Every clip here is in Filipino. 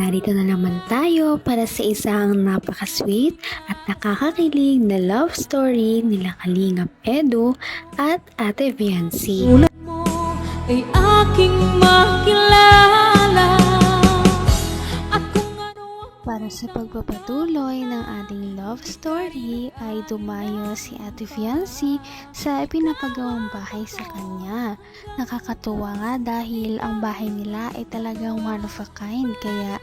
Narito na naman tayo para sa isang napaka-sweet at nakakakilig na love story nila Kalingap Edu at Ate Viancy. Mo ay aking makilala at kung ano Para sa pagpapatuloy ng ating love story ay dumayo si Ate Viancy sa pinapagawang bahay sa kanya. Nakakatuwa nga dahil ang bahay nila ay talagang one of a kind, kaya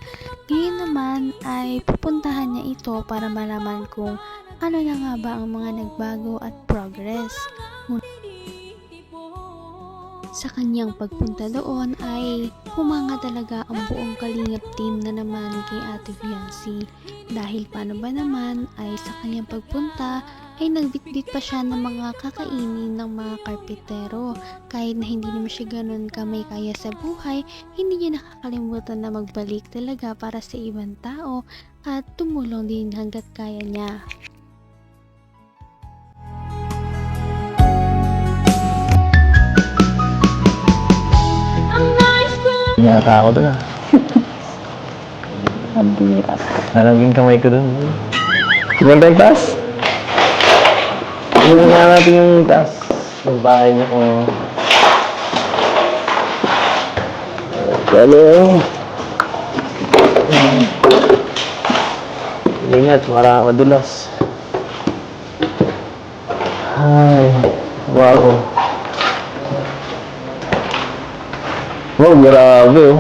ngayon naman ay pupuntahan niya ito para malaman kung ano na nga ba ang mga nagbago at progress. Sa kanyang pagpunta doon ay humanga talaga ang buong Kalingap team na naman kay Ate Viancy. Dahil paano ba naman ay sa kanyang pagpunta ay nagbitbit pa siya ng mga kakainin ng mga karpetero. Kahit na hindi naman siya ganun kamay kaya sa buhay, hindi niya nakakalimutan na magbalik talaga para sa ibang tao at tumulong din hanggat kaya niya. Yata ako doon ah. Ang birat. Nalaging kamay ko doon. Sino tayong taas? Tingnan nga natin yung taas. Yung bahay niya kung... Hello. Ingat, para madulas. Ay, wow. Wow, grabe oh.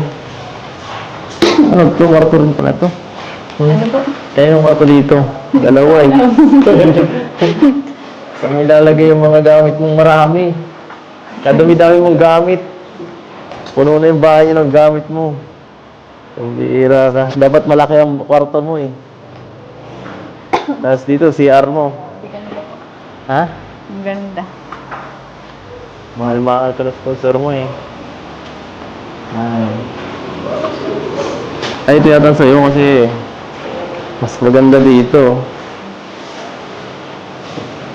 Ano to? Kwarto rin pala to. Ano po? Kaya yung kwarto dito. Dalawa eh. Saan mo ilalagay yung mga gamit mong marami? Kadami-dami mong gamit. Puno na yung bahay ng gamit mo. Ang bihira ka. Dapat malaki ang kwarto mo eh. Tapos dito, CR mo. Ha? Ang ganda. Mahal-mahal ka na sponsor mo eh. Ay, ito yata sa'yo kasi mas maganda dito.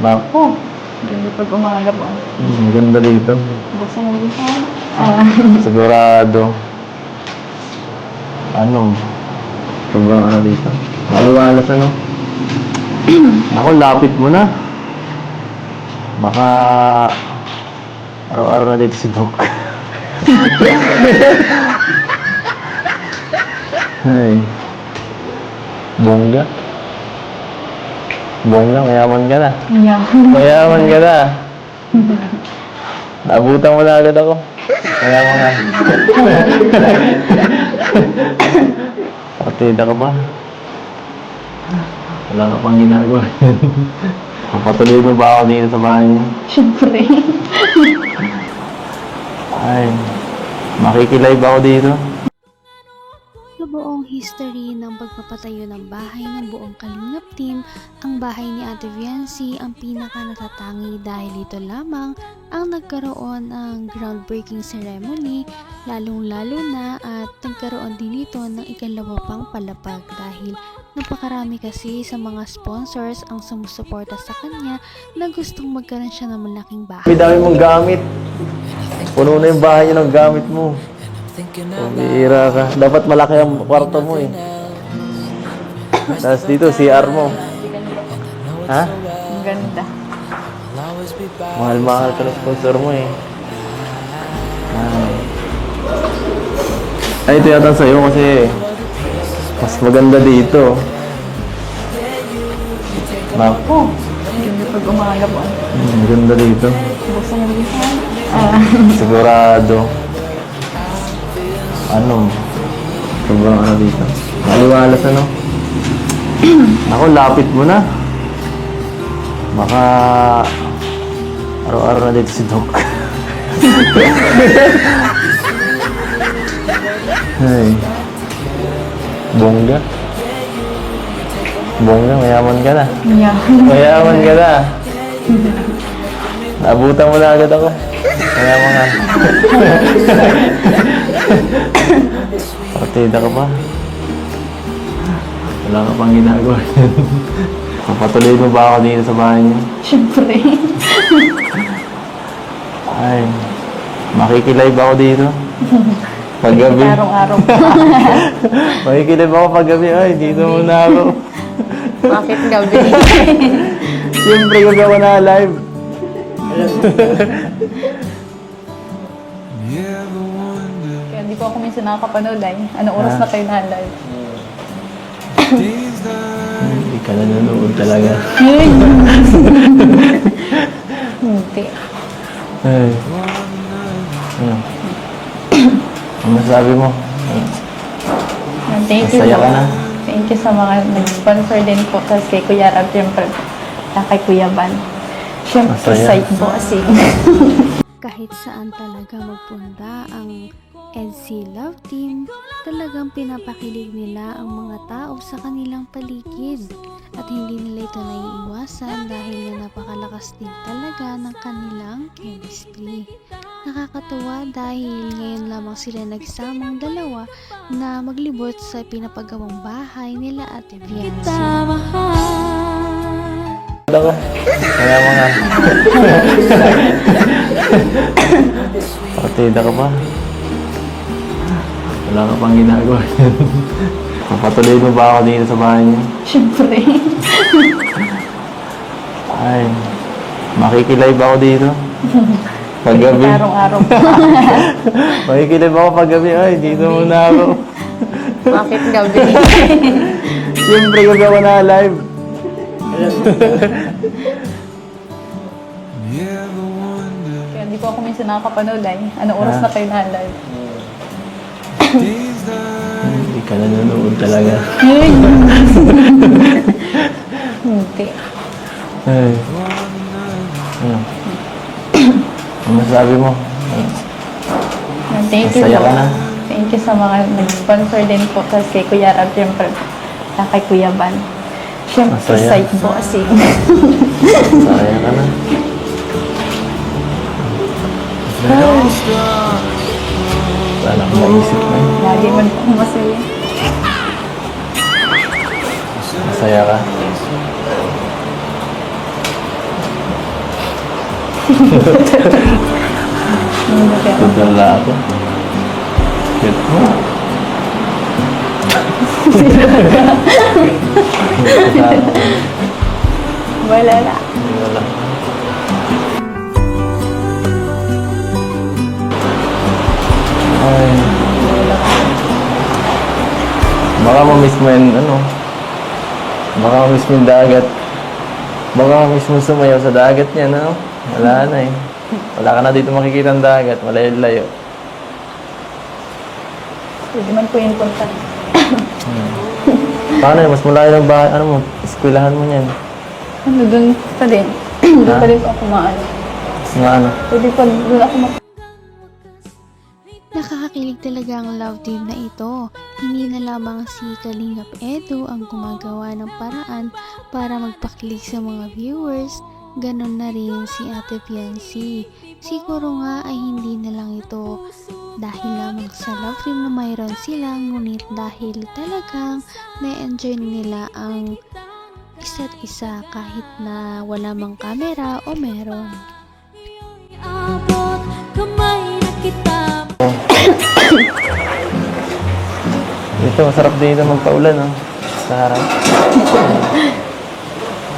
Bako. Ganda pag umaga po. Maganda dito. Buksan mo din sa Sigurado. Ano? Sobrang ano dito. Maliwalas ano? Ako, lapit mo na. Baka araw-araw na dito si Doc. Ay. Bongga. Bongga, mayaman ka na. Mayaman ka na. Naabutan mo na agad ako. Mayaman ka. Patida ka ba? Wala ka pang ginagawa. Papatuloy mo ba ako dito sa bahay niya? Siyempre. Ay, makikilive ako dito. Sa buong history ng pagpapatayo ng bahay ng buong Kalingap team, ang bahay ni Ate Viancy ang pinaka natatangi dahil ito lamang ang nagkaroon ng groundbreaking ceremony, lalong-lalo na at nagkaroon din ito ng ikalawa pang palapag dahil napakarami kasi sa mga sponsors ang sumusuporta sa kanya na gustong magkaroon siya ng malaking bahay. May dami mong gamit. Puno na yung bahay niya ng gamit mo. Ang bihira ka. Dapat malaki ang kwarto mo eh. Tapos dito, CR mo. Ha? Ang ganda. Mahal-mahal ka na sponsor mo eh. Ay, ito yata sa'yo kasi mas maganda dito. Bako. Ganda pag umaga po. Maganda dito. Buksan mo din sa Sigurado. Ano? Sobrang ano dito. Maliwalas ano? Ako, lapit mo na. Baka araw-araw na dito si Doc. Ay. Bongga. Bongga, mayaman ka na. Mayaman ka na. Naabutan mo na agad ako. Mayaman ka. Partida ka ba? Wala ka pang ginagawa. Papatuloy mo ba ako dito sa bahay niya? Siyempre. Ay, makikilive ako dito. Paggabi. Araw-araw. Makikilib ako paggabi. Ay, dito muna ako. Bakit gabi? Siyempre, gabi ako na live. Kaya hindi po ako minsan nakakapanood ay. Anong oras na kayo na-live? Hindi ka nanonood talaga. Hindi. Ay. Ano? Ano masabi mo? Thank you Masaya po. ka na? Thank you sa mga nag-sponsor din po kasi Kuya Rab, siyempre, kay Kuya Van. Siyempre, Masaya. site bossing. Kahit saan talaga magpunta ang EDC Love Team, talagang pinapakilig nila ang mga tao sa kanilang paligid. At hindi nila ito naiiwasan dahil nga napakalakas din talaga ng kanilang chemistry. Nakakatuwa dahil ngayon lamang sila nagsamang dalawa na maglibot sa pinapagawang bahay nila Ate Viancy. Mahal. Ako. Kaya mga... Partida ka pa. Wala ka pang ginagawa yan. Papatuloy mo ba ako dito sa bahay niyo? Siyempre. Ay, makikilive ako dito. Paggabi. Araw-araw. Makikilive ako paggabi. Ay, dito muna ako. Bakit gabi? Siyempre, gabi ako na live. Kaya hindi po ako minsan nakakapanood ay. Anong oras na kayo na-live? Hindi ka nanonood talaga. Hindi. Ay. Ano? Ano masabi mo? Thank you Masaya po. ka na? Thank you sa mga nag-sponsor din po kasi Kuya Rab, siyempre, kay Kuya Van. Siyempre, Masaya. site bossing. Masaya ka na? Wala akong maisip na yun. Lagi man po akong masaya. Masaya ka? Tudala ako. Cute mo. Wala na. Wala. Ay. Baka ma-miss mo yung ano. Baka ma-miss mo yung dagat. Baka ma-miss mo sumayaw sa dagat niya, no? Wala na eh. Wala ka na dito makikita ang dagat. Malayo-layo. Pwede man po yung punta. Paano yun? Mas malayo ng bahay. Ano mo? Eskwelahan mo niyan. Ano, dun pa din. Doon pa din po ako maano. Mas nga ano. Pwede po, doon ako Nakakakilig talaga ang love team na ito. Hindi na lamang si Kalingap Edu ang gumagawa ng paraan para magpakilig sa mga viewers, ganon na rin si Ate Viancy. Siguro nga ay hindi na lang ito dahil lamang sa love team na mayroon sila, ngunit dahil talagang na-enjoy nila ang isa't isa kahit na wala mang camera o meron. Abot kamay na kita. Dito, masarap dito magpaulan, no? Sa harap.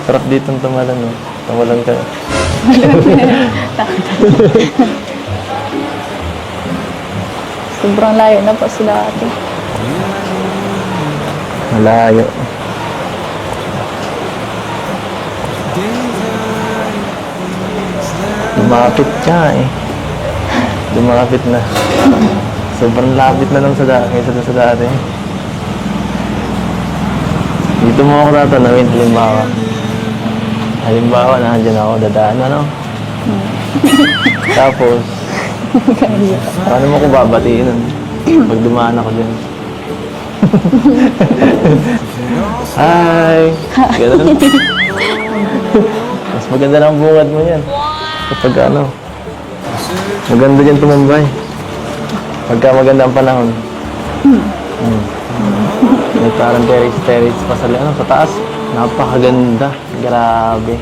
Sarap dito tumalan, no? Tumalan ka. sobrang layo na po sila ate. Malayo. Lumapit ka eh. Lumapit na. Sobrang lapit na lang sa kaysa sa dati. Dito mo ako tatanawin, halimbawa. Halimbawa, nandiyan ako, dadaan, ano? Tapos, paano mo ko babatiin nun? Pag dumaan ako dyan. Hi! Ganun. Mas maganda lang ang bungad mo yan. Kapag ano, maganda dyan tumambay. Pagka maganda ang panahon. May parang terrace pa sa, ano, sa taas. Napakaganda. Grabe.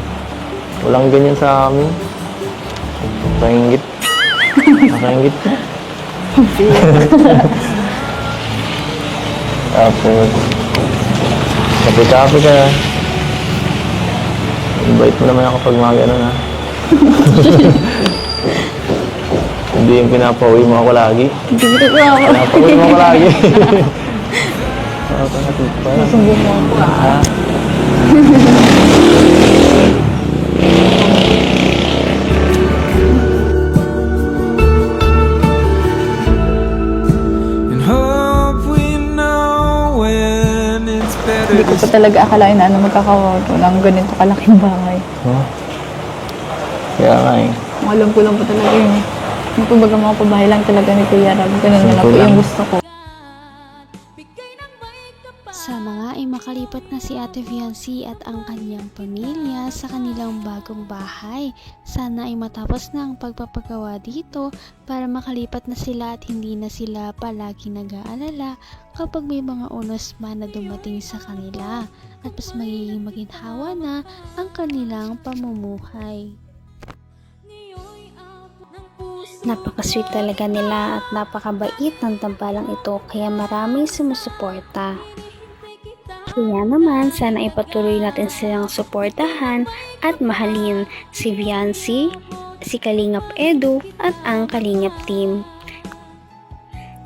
Walang ganyan sa amin. Nakaingit. Nakaingit ka. Tapos, kape-kape ka. Invite mo naman ako pag mga ganun, ha? Hindi yung pinapauwi mo ako lagi. Hindi ko ako. Pinapauwi mo ako lagi. Nakakatid pa. Sumbong mo ako. Ha? And hope we know when it's better Hindi ko to pa talaga akalain na magkakawato ng ganito kalaking bahay. Huh? Kaya nga eh. Alam ko lang po talaga yun eh. Yung kumbaga mga pabahay lang talaga ni Kuya Rab. Ganun na lang po Simple lang. yung gusto ko. Sana nga ay makalipat na si Ate Fiancy at ang kanyang pamilya sa kanilang bagong bahay. Sana ay matapos na ang pagpapagawa dito para makalipat na sila at hindi na sila palagi nag-aalala kapag may mga unos man na dumating sa kanila at mas magiging maginhawa na ang kanilang pamumuhay. Napaka-sweet talaga nila at napakabait ng tambalang ito kaya maraming sumusuporta. Kaya naman, sana ipatuloy natin silang suportahan at mahalin si Fiancy, si Kalingap Edu at ang Kalingap team.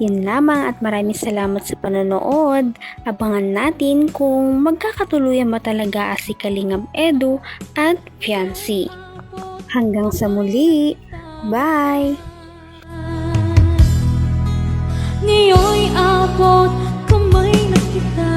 Yun lamang at maraming salamat sa panonood. Abangan natin kung magkakatuluyan ba talaga si Kalingap Edu at Fiancy. Hanggang sa muli! Bye! Ngayon'y abot kamay na kita.